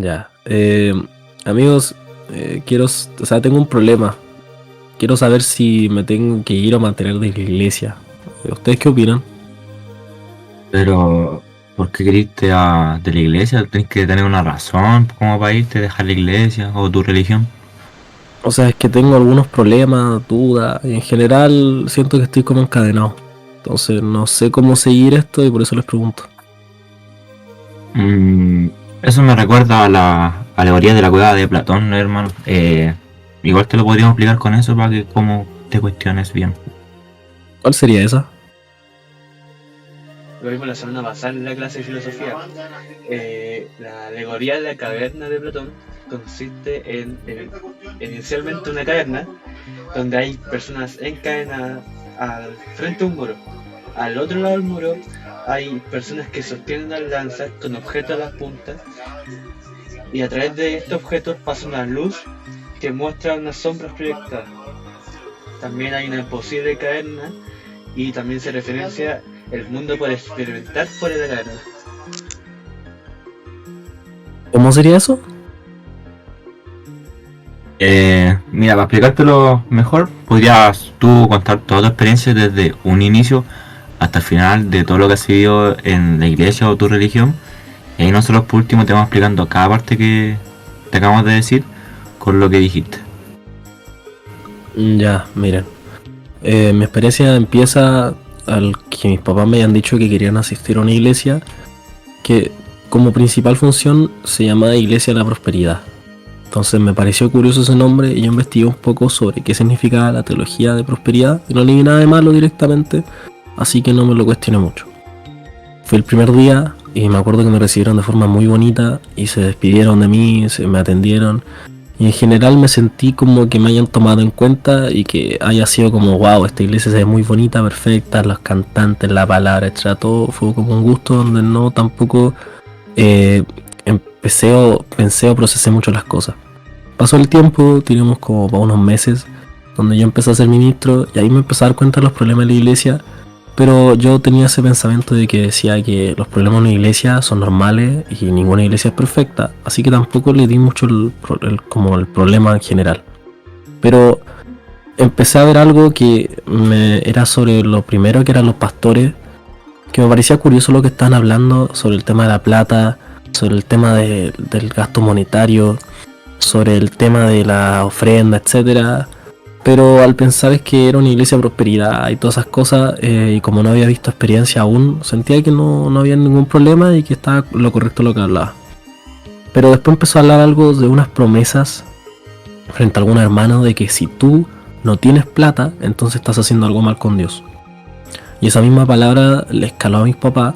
Ya. Amigos, o sea, tengo un problema. Quiero saber si me tengo que ir o mantener de la iglesia. ¿Ustedes qué opinan? Pero, ¿por qué querés irte de la iglesia? Tienes que tener una razón como para irte, dejar la iglesia o tu religión. O sea, es que tengo algunos problemas, dudas, y en general siento que estoy como encadenado. Entonces no sé cómo seguir esto y por eso les pregunto. Mm, Eso me recuerda a la alegoría de la cueva de Platón, ¿no, hermano? Igual te lo podríamos explicar con eso para que como te cuestiones bien. ¿Cuál sería esa? Lo vimos la semana pasada en la clase de filosofía. La alegoría de la caverna de Platón consiste en inicialmente una caverna donde hay personas encadenadas al frente de un muro. Al otro lado del muro hay personas que sostienen las lanzas con objetos a las puntas y a través de estos objetos pasa una luz que muestra unas sombras proyectadas. También hay una posible caverna y también se referencia el mundo por experimentar fuera de la caverna. ¿Cómo sería eso? Mira, para explicártelo mejor, podrías tú contar toda tu experiencia desde un inicio hasta el final de todo lo que has vivido en la iglesia o tu religión. Y ahí nosotros por último te vamos explicando cada parte que te acabamos de decir con lo que dijiste. Ya, miren. Mi experiencia empieza al que mis papás me hayan dicho que querían asistir a una iglesia que como principal función se llama Iglesia de la Prosperidad. Entonces me pareció curioso ese nombre y yo investigué un poco sobre qué significaba la teología de prosperidad y no le vi nada de malo directamente, así que no me lo cuestioné mucho. Fue el primer día y me acuerdo que me recibieron de forma muy bonita y se despidieron de mí, me atendieron y en general me sentí como que me hayan tomado en cuenta y que haya sido como wow, esta iglesia se ve muy bonita, perfecta, los cantantes, la palabra, etc. Todo fue como un gusto donde no tampoco pensé o procesé mucho las cosas. Pasó el tiempo, tenemos como para unos meses, donde yo empecé a ser ministro y ahí me empecé a dar cuenta de los problemas de la iglesia, pero yo tenía ese pensamiento de que decía que los problemas de una iglesia son normales y ninguna iglesia es perfecta, así que tampoco le di mucho como el problema en general. Pero empecé a ver algo que era sobre lo primero que eran los pastores, que me parecía curioso lo que estaban hablando sobre el tema de la plata, sobre el tema del gasto monetario, sobre el tema de la ofrenda, etcétera. Pero al pensar es que era una iglesia de prosperidad y todas esas cosas, y como no había visto experiencia aún, sentía que no había ningún problema y que estaba lo correcto lo que hablaba. Pero después empezó a hablar algo de unas promesas frente a algún hermano de que si tú no tienes plata, entonces estás haciendo algo mal con Dios. Y esa misma palabra le escaló a mis papás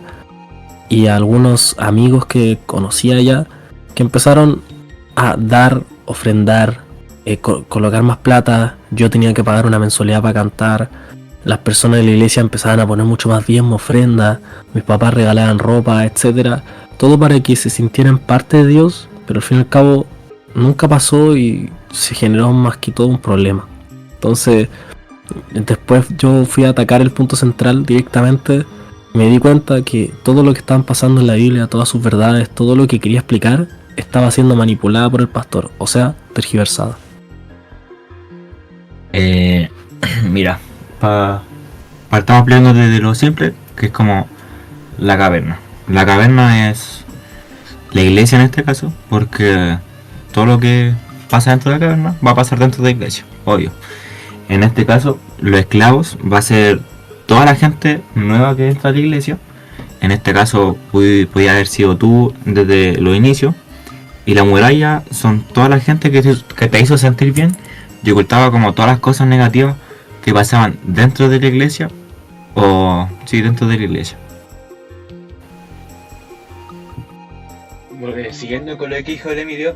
y a algunos amigos que conocía allá, que empezaron a dar, ofrendar, colocar más plata. Yo tenía que pagar una mensualidad para cantar. Las personas de la iglesia empezaban a poner mucho más diezmo, ofrenda. Mis papás regalaban ropa, etcétera. Todo para que se sintieran parte de Dios, pero al fin y al cabo nunca pasó y se generó más que todo un problema. Entonces, después yo fui a atacar el punto central directamente. Me di cuenta que todo lo que estaban pasando en la Biblia, todas sus verdades, todo lo que quería explicar, estaba siendo manipulada por el pastor, o sea, tergiversada. Mira, partamos hablando desde lo simple, que es como la caverna. La caverna es la iglesia en este caso, porque todo lo que pasa dentro de la caverna va a pasar dentro de la iglesia, obvio. En este caso, los esclavos va a ser toda la gente nueva que entra a la iglesia. En este caso, podía haber sido tú desde los inicios. Y la muralla son toda la gente que te hizo sentir bien y ocultaba como todas las cosas negativas que pasaban dentro de la iglesia o sí, dentro de la iglesia. Siguiendo con lo que dijo el Emilio,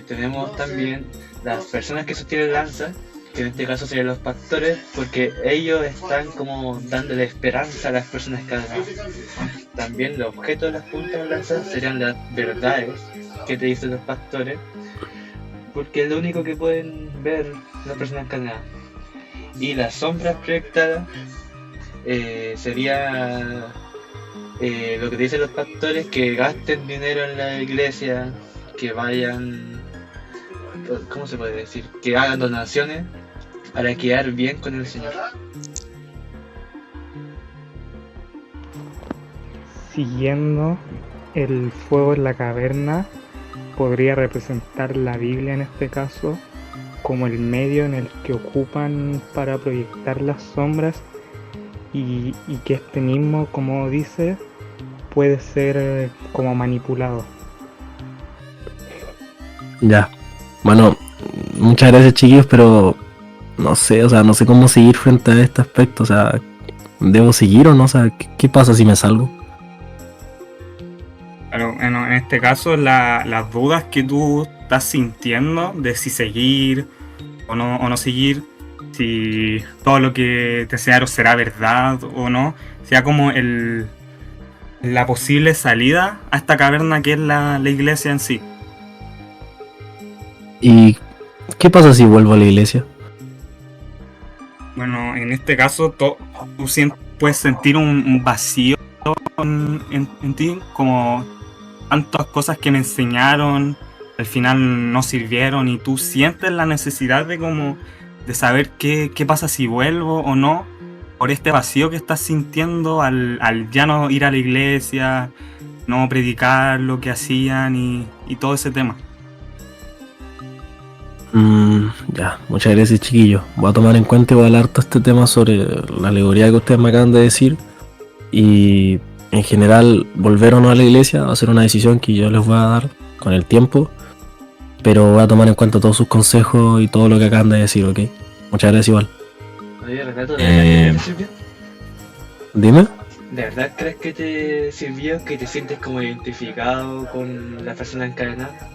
tenemos también las personas que sostienen lanzas que en este caso serían los pastores, porque ellos están como dándole esperanza a las personas que hagan. También los objetos de las puntas de lanza serían las verdades que te dicen los pastores, porque es lo único que pueden ver las personas encarnadas. Y las sombras proyectadas sería lo que te dicen los pastores, que gasten dinero en la iglesia, que vayan, ¿cómo se puede decir? Que hagan donaciones para quedar bien con el Señor. Siguiendo, el fuego en la caverna podría representar la Biblia en este caso como el medio en el que ocupan para proyectar las sombras, y que este mismo, como dice, puede ser como manipulado. Ya. Bueno, muchas gracias, chiquillos, pero no sé, o sea, no sé cómo seguir frente a este aspecto. O sea, ¿debo seguir o no? O sea, ¿qué pasa si me salgo? Claro, bueno, en este caso las dudas que tú estás sintiendo de si seguir o no seguir, si todo lo que te enseñaron será verdad o no, sea como la posible salida a esta caverna que es la iglesia en sí. ¿Y qué pasa si vuelvo a la iglesia? Bueno, en este caso tú puedes sentir un vacío en ti, como tantas cosas que me enseñaron al final no sirvieron, y tú sientes la necesidad de saber qué pasa si vuelvo o no, por este vacío que estás sintiendo al ya no ir a la iglesia, no predicar lo que hacían y todo ese tema. Ya, muchas gracias, chiquillos. Voy a tomar en cuenta y voy a hablar todo este tema sobre la alegoría que ustedes me acaban de decir. Y en general, volver o no a la iglesia va a ser una decisión que yo les voy a dar con el tiempo. Pero voy a tomar en cuenta todos sus consejos y todo lo que acaban de decir, ¿ok? Muchas gracias igual. Oye, Renato, ¿de verdad crees que te sirvió? Dime. ¿De verdad crees que te sirvió? ¿Que te sientes como identificado con la persona encadenada?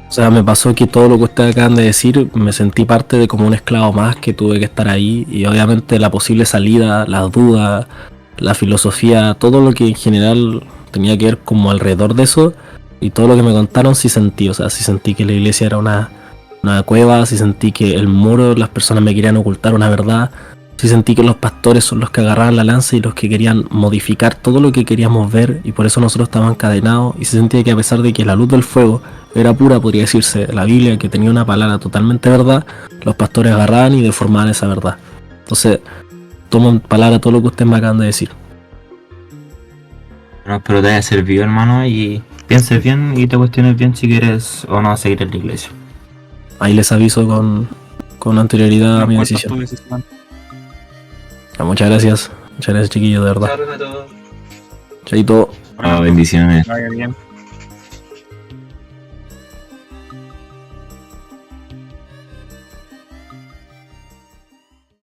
O sea, me pasó que todo lo que ustedes acaban de decir, me sentí parte de como un esclavo más que tuve que estar ahí. Y obviamente la posible salida, las dudas, la filosofía, todo lo que en general tenía que ver como alrededor de eso. Y todo lo que me contaron sí sentí, o sea, sí sentí que la iglesia era una cueva, sí sentí que el muro, las personas me querían ocultar una verdad, sí sentí que los pastores son los que agarraban la lanza y los que querían modificar todo lo que queríamos ver, y por eso nosotros estábamos encadenados, y se sentía que a pesar de que la luz del fuego era pura, podría decirse, la Biblia, que tenía una palabra totalmente verdad, los pastores agarraban y deformaban esa verdad. Entonces, tomo en palabra todo lo que ustedes me acaban de decir. Bueno, espero te haya servido, hermano, y pienses bien y te cuestiones bien si quieres o no seguir en la iglesia. Ahí les aviso con anterioridad a mi Cuentas decisión. tu decisión. Ya, muchas gracias, chiquillos, de verdad. Chao, Renato. Chaito. Bendiciones. Vaya bien.